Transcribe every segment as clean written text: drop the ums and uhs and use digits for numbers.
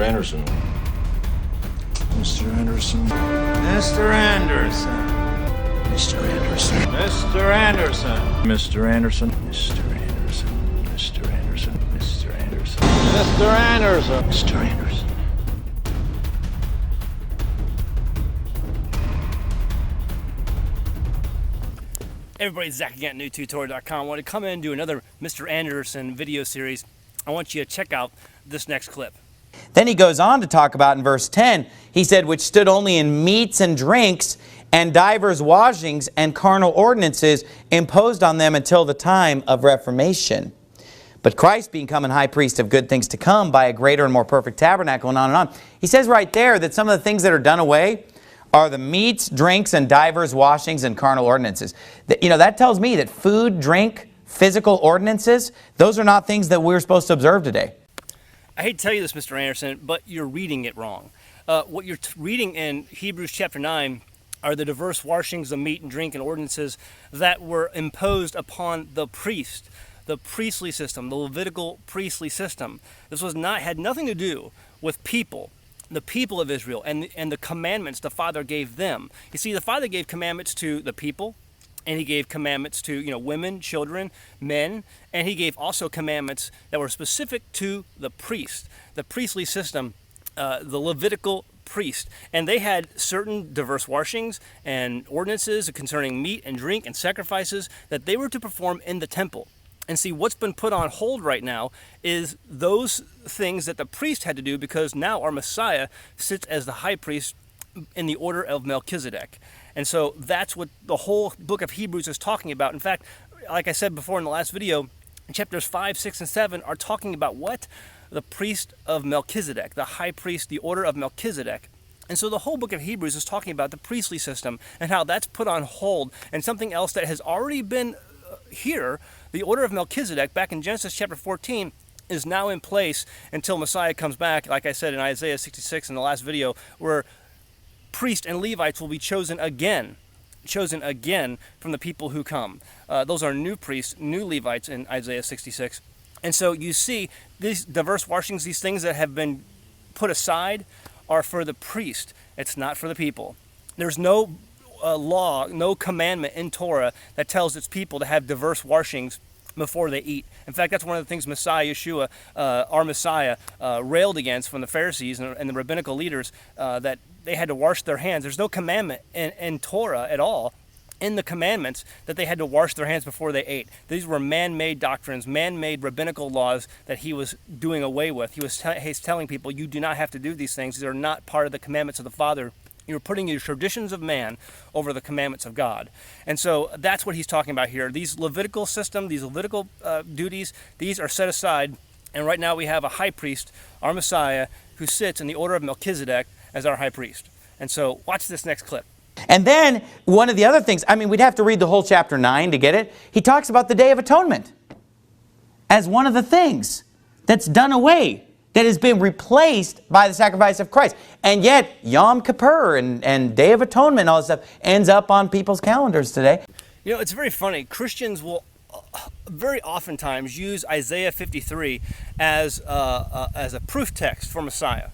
Mr. Anderson. Mr. Anderson. Mr. Anderson. Mr. Anderson. Mr. Anderson. Mr. Anderson. Mr. Anderson. Mr. Anderson. Mr. Anderson. Mr. Anderson. Mr. Anderson. Everybody, Zach again at newtotorah.com. I want to come in and do another Mr. Anderson video series. I want you to check out this next clip. Then he goes on to talk about in verse 10, he said, which stood only in meats and drinks and divers washings and carnal ordinances imposed on them until the time of Reformation. But Christ being come and high priest of good things to come by a greater and more perfect tabernacle, and on and on. He says right there that some of the things that are done away are the meats, drinks, and divers washings and carnal ordinances. That tells me that food, drink, physical ordinances, those are not things that we're supposed to observe today. I hate to tell you this, Mr. Anderson, but you're reading it wrong. What you're reading in Hebrews chapter 9 are the diverse washings of meat and drink and ordinances that were imposed upon the priest, the priestly system, the Levitical priestly system. This had nothing to do with people, the people of Israel, and the commandments the Father gave them. You see, the Father gave commandments to the people, and he gave commandments to women, children, men, and he gave also commandments that were specific to the priest, the priestly system, the Levitical priest. And they had certain diverse washings and ordinances concerning meat and drink and sacrifices that they were to perform in the temple. And see, what's been put on hold right now is those things that the priest had to do, because now our Messiah sits as the high priest in the order of Melchizedek. And so that's what the whole book of Hebrews is talking about. In fact, like I said before in the last video, chapters 5, 6, and 7 are talking about what? The priest of Melchizedek, the high priest, the order of Melchizedek. And so the whole book of Hebrews is talking about the priestly system and how that's put on hold, and something else that has already been here, the order of Melchizedek, back in Genesis chapter 14, is now in place until Messiah comes back, like I said in Isaiah 66 in the last video, where priests and Levites will be chosen again from the people who come. Those are new priests, new Levites in Isaiah 66. And so you see, these diverse washings, these things that have been put aside, are for the priest. It's not for the people. There's no law, no commandment in Torah that tells its people to have diverse washings before they eat. In fact, that's one of the things Messiah, Yeshua, our Messiah, railed against from the Pharisees and the rabbinical leaders, that they had to wash their hands. There's no commandment in Torah at all, in the commandments, that they had to wash their hands before they ate. These were man-made doctrines, man-made rabbinical laws that he was doing away with. He's telling people, you do not have to do these things. These are not part of the commandments of the Father. You're putting your traditions of man over the commandments of God. And so that's what he's talking about here. These Levitical system, these Levitical duties, these are set aside. And right now we have a high priest, our Messiah, who sits in the order of Melchizedek as our high priest. And so watch this next clip. And then one of the other things, we'd have to read the whole chapter 9 to get it. He talks about the Day of Atonement as one of the things that's done away, that has been replaced by the sacrifice of Christ. And yet, Yom Kippur and Day of Atonement, all this stuff, ends up on people's calendars today. It's very funny. Christians will very oftentimes use Isaiah 53 as a proof text for Messiah,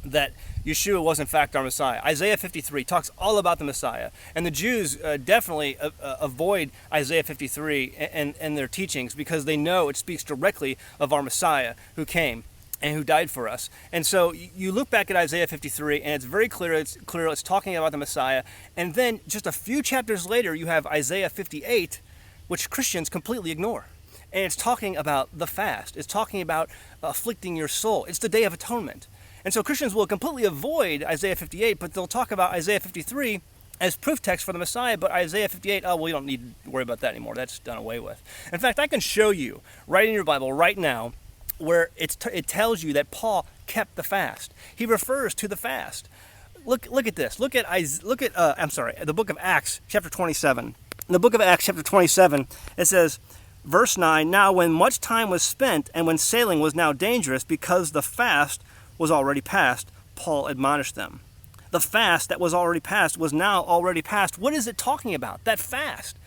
that Yeshua was in fact our Messiah. Isaiah 53 talks all about the Messiah. And the Jews definitely avoid Isaiah 53 and their teachings, because they know it speaks directly of our Messiah who came and who died for us. And so you look back at Isaiah 53, and it's very clear. It's talking about the Messiah. And then just a few chapters later, you have Isaiah 58, which Christians completely ignore. And it's talking about the fast. It's talking about afflicting your soul. It's the Day of Atonement. And so Christians will completely avoid Isaiah 58, but they'll talk about Isaiah 53 as proof text for the Messiah. But Isaiah 58, we don't need to worry about that anymore. That's done away with. In fact, I can show you right in your Bible right now where it tells you that Paul kept the fast. He refers to the fast. Look at this. Look at the book of Acts, chapter 27. In the book of Acts, chapter 27, it says, verse 9, now when much time was spent and when sailing was now dangerous because the fast was already past, Paul admonished them. The fast that was already past was now already past. What is it talking about? That fast.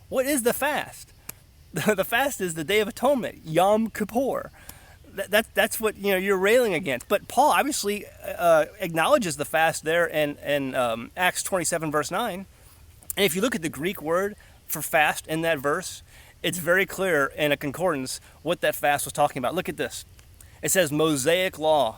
What is the fast? The fast is the Day of Atonement, Yom Kippur. that's what you're railing against. But Paul obviously acknowledges the fast there in Acts 27 verse 9. And if you look at the Greek word for fast in that verse, it's very clear in a concordance what that fast was talking about. Look at this. It says Mosaic law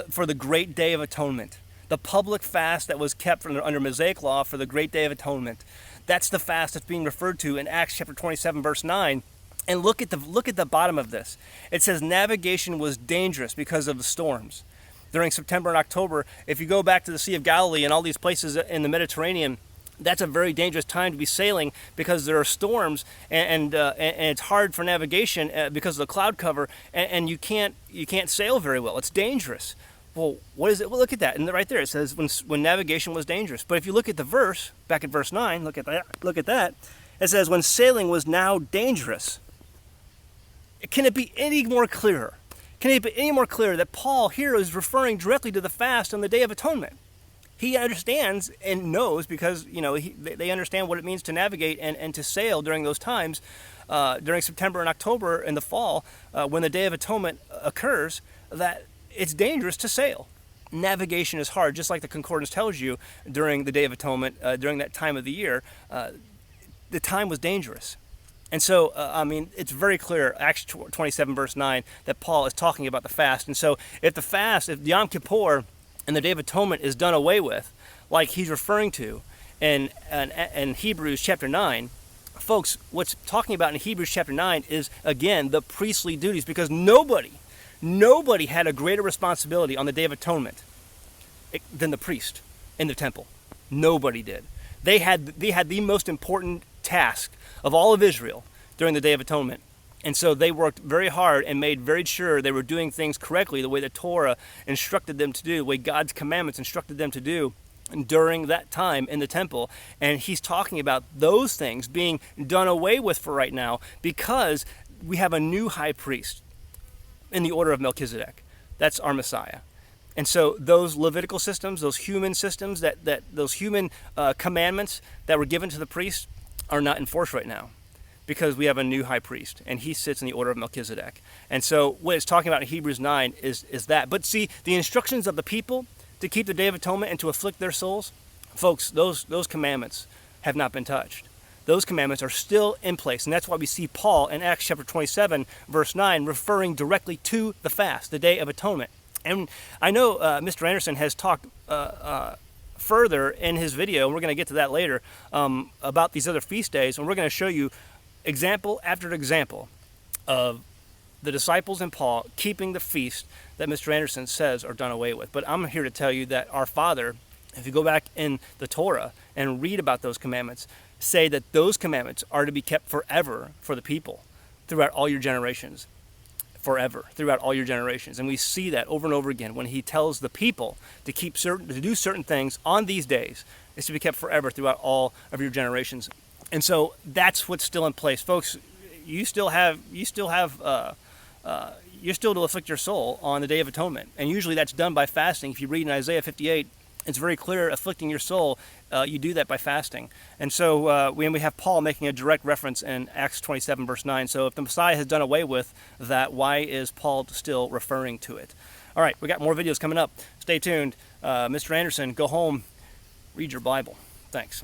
for the great day of atonement. The public fast that was kept under Mosaic law for the great day of atonement. That's the fast that's being referred to in Acts chapter 27 verse 9. And look at the bottom of this. It says navigation was dangerous because of the storms. During September and October, if you go back to the Sea of Galilee and all these places in the Mediterranean, that's a very dangerous time to be sailing because there are storms and it's hard for navigation because of the cloud cover, and you can't sail very well. It's dangerous. Well, what is it? Well, look at that, and right there it says when navigation was dangerous. But if you look at the verse back at verse 9, look at that. It says when sailing was now dangerous. Can it be any more clearer? Can it be any more clear that Paul here is referring directly to the fast on the Day of Atonement? He understands and knows because they understand what it means to navigate and to sail during those times, during September and October in the fall, when the Day of Atonement occurs, that it's dangerous to sail. Navigation is hard, just like the concordance tells you during the Day of Atonement, during that time of the year, the time was dangerous. And so, it's very clear, Acts 27 verse 9, that Paul is talking about the fast. And so if Yom Kippur and the Day of Atonement is done away with, like he's referring to in Hebrews chapter 9, folks, what's talking about in Hebrews chapter 9 is, again, the priestly duties, because nobody had a greater responsibility on the Day of Atonement than the priest in the temple. Nobody did. They had the most important task of all of Israel during the Day of Atonement. And so they worked very hard and made very sure they were doing things correctly, the way the Torah instructed them to do, the way God's commandments instructed them to do during that time in the temple. And he's talking about those things being done away with for right now because we have a new high priest in the order of Melchizedek. That's our Messiah. And so those Levitical systems, those human systems, those human commandments that were given to the priest are not enforced right now because we have a new high priest, and he sits in the order of Melchizedek. And so what it's talking about in Hebrews 9 is that. But see, the instructions of the people to keep the Day of Atonement and to afflict their souls, folks, those commandments have not been touched. Those commandments are still in place, and that's why we see Paul in Acts chapter 27, verse 9, referring directly to the fast, the Day of Atonement. And I know Mr. Anderson has talked further in his video, and we're going to get to that later, about these other feast days, and we're going to show you example after example of the disciples and Paul keeping the feast that Mr. Anderson says are done away with. But I'm here to tell you that our Father, if you go back in the Torah and read about those commandments, say that those commandments are to be kept forever for the people throughout all your generations. Forever, throughout all your generations. And we see that over and over again when he tells the people to do certain things on these days. It's to be kept forever throughout all of your generations. And so that's what's still in place, folks. You're still to afflict your soul on the Day of Atonement, and usually that's done by fasting. If you read in Isaiah 58, it's very clear, afflicting your soul, you do that by fasting. And so we have Paul making a direct reference in Acts 27 verse 9. So if the Messiah has done away with that, why is Paul still referring to it? All right, we got more videos coming up. Stay tuned. Mr. Anderson, go home, read your Bible. Thanks.